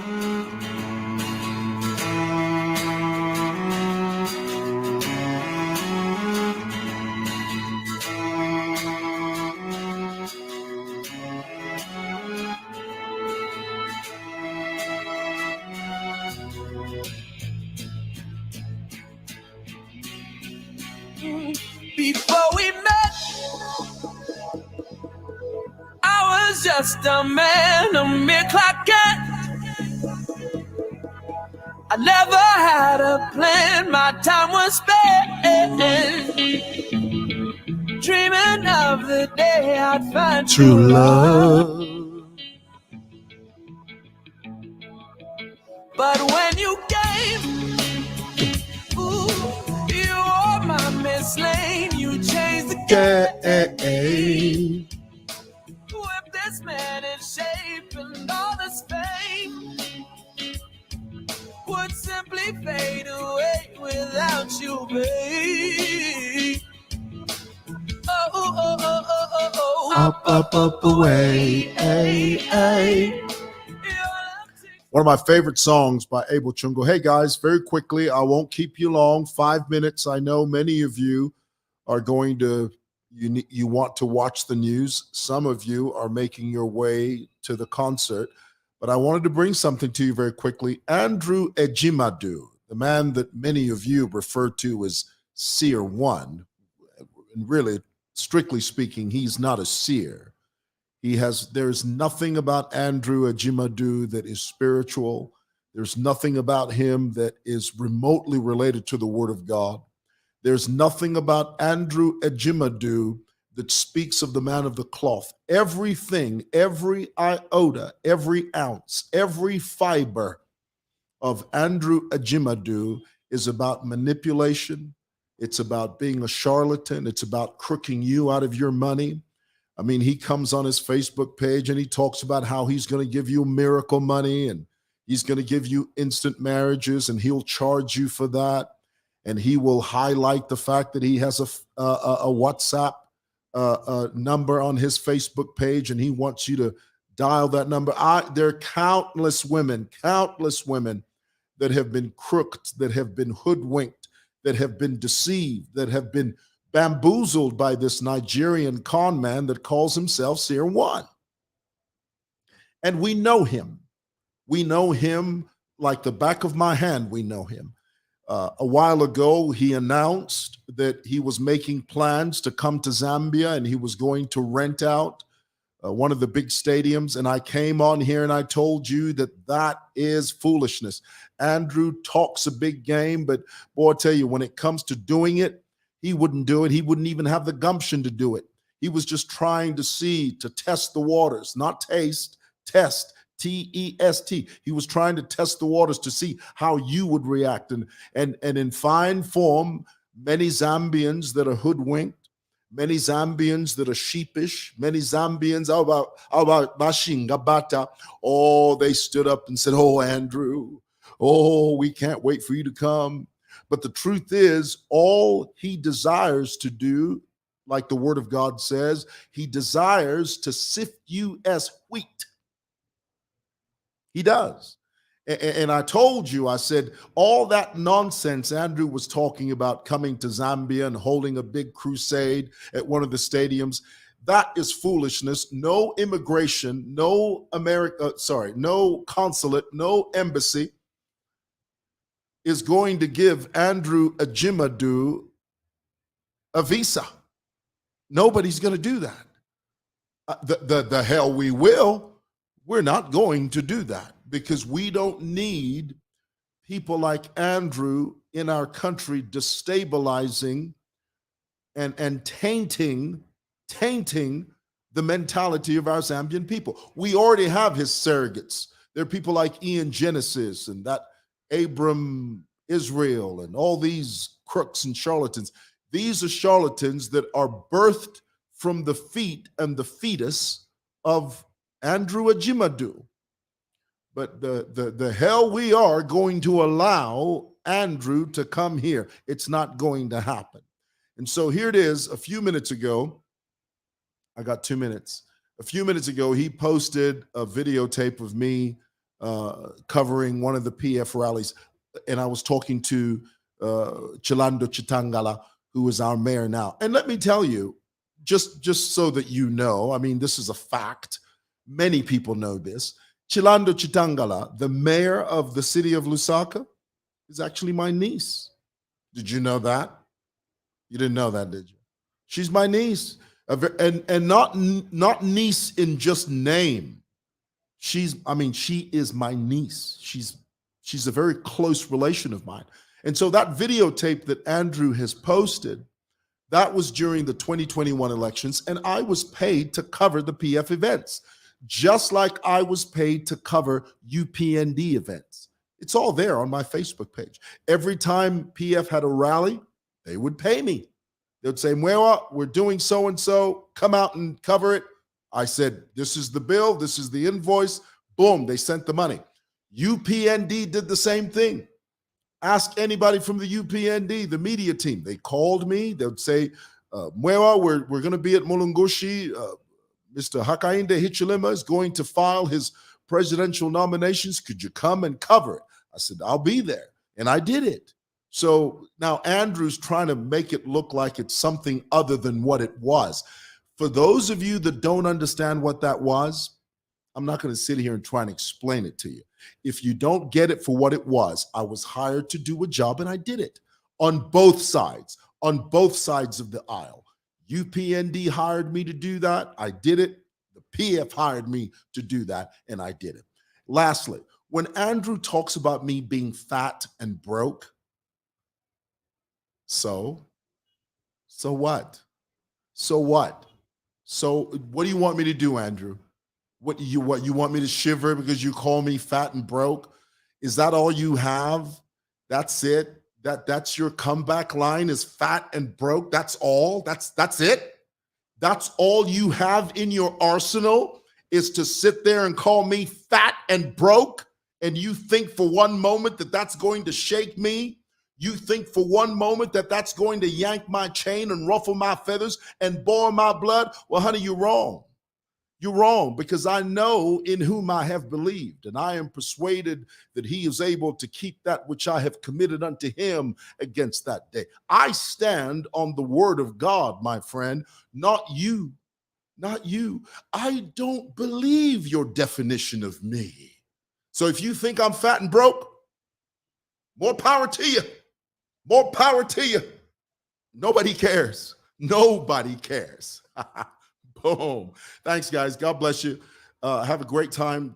Before we met, I was just a man, a mere clockette. I never had a plan, my time was spent dreaming of the day I'd find true love. But when you came, ooh, you were my Miss Lane, you changed the game. With this man in shape and all this fame would simply fade away without you, babe. Oh, oh, oh, oh, oh, oh, up, up, up, away, ay, ay. One of my favorite songs by Abel Chungo. Hey guys, very quickly, I won't keep you long. 5 minutes. I know many of you are going to, you want to watch the news. Some of you are making your way to the concert, but I wanted to bring something to you very quickly. Andrew EJIMADU, the man that many of you refer to as Seer 1, and really, strictly speaking, he's not a seer. There's nothing about Andrew EJIMADU that is spiritual. There's nothing about him that is remotely related to the Word of God. There's nothing about Andrew EJIMADU that speaks of the man of the cloth. Everything, every iota, every ounce, every fiber of Andrew EJIMADU is about manipulation. It's about being a charlatan. It's about crooking you out of your money. I mean, he comes on his Facebook page and he talks about how he's going to give you miracle money and he's going to give you instant marriages and he'll charge you for that. And he will highlight the fact that he has a WhatsApp number on his Facebook page and he wants you to dial that number. There are countless women that have been crooked, that have been hoodwinked, that have been deceived, that have been bamboozled by this Nigerian con man that calls himself Seer 1. And we know him. We know him like the back of my hand. We know him. A while ago, he announced that he was making plans to come to Zambia and he was going to rent out one of the big stadiums. And I came on here and I told you that that is foolishness. Andrew talks a big game, but boy, I tell you, when it comes to doing it, he wouldn't do it. He wouldn't even have the gumption to do it. He was just trying to test the waters, not taste, test, T-E-S-T. He was trying to test the waters to see how you would react. And in fine form, many Zambians that are hoodwinked, many Zambians that are sheepish, many Zambians, they stood up and said, oh, Andrew, oh, we can't wait for you to come. But the truth is, all he desires to do, like the Word of God says, he desires to sift you as wheat. He does. And I told you, I said, all that nonsense Andrew was talking about coming to Zambia and holding a big crusade at one of the stadiums, that is foolishness. No immigration, no consulate, no embassy is going to give Andrew EJIMADU a visa. Nobody's going to do that. The hell we will. We're not going to do that because we don't need people like Andrew in our country destabilizing and tainting the mentality of our Zambian people. We already have his surrogates. There are people like Ian Genesis and that Abram Israel and all these crooks and charlatans. These are charlatans that are birthed from the feet and the fetus of Andrew EJIMADU. But the hell we are going to allow Andrew to come here. It's not going to happen. And so here it is. A few minutes ago, I got 2 minutes. A few minutes ago, he posted a videotape of me covering one of the PF rallies, and I was talking to Chilando Chitangala, who is our mayor now. And let me tell you, just so that you know, I mean, this is a fact. Many people know this. Chilando Chitangala, the mayor of the city of Lusaka, is actually my niece. Did you know that? You didn't know that, did you? She's my niece, and not niece in just name. She is my niece. She's a very close relation of mine. And so that videotape that Andrew has posted, that was during the 2021 elections, and I was paid to cover the PF events, just like I was paid to cover UPND events. It's all there on my Facebook page. Every time PF had a rally, they would pay me. They would say, Muewa, we're doing so-and-so, come out and cover it. I said, this is the bill, this is the invoice. Boom, they sent the money. UPND did the same thing. Ask anybody from the UPND, the media team. They called me. They would say, Muewa, we're going to be at Mulungushi. Mr. Hakainde Hichilema is going to file his presidential nominations. Could you come and cover it? I said, I'll be there. And I did it. So now Andrew's trying to make it look like it's something other than what it was. For those of you that don't understand what that was, I'm not going to sit here and try and explain it to you. If you don't get it for what it was, I was hired to do a job and I did it on both sides of the aisle. UPND hired me to do that. I did it. The PF hired me to do that and I did it. Lastly, when Andrew talks about me being fat and broke, so what? So what? So what do you want me to do, Andrew? What you want me to shiver because you call me fat and broke? Is that all you have? That's it? That's your comeback line, is fat and broke? That's all? That's it? That's all you have in your arsenal, is to sit there and call me fat and broke? And you think for one moment that that's going to shake me? You think for one moment that that's going to yank my chain and ruffle my feathers and boil my blood? Well, honey, you're wrong. You're wrong, because I know in whom I have believed, and I am persuaded that he is able to keep that which I have committed unto him against that day. I stand on the word of God, my friend, not you, not you. I don't believe your definition of me. So if you think I'm fat and broke, more power to you. More power to you. Nobody cares. Nobody cares. Boom. Thanks, guys. God bless you. Have a great time.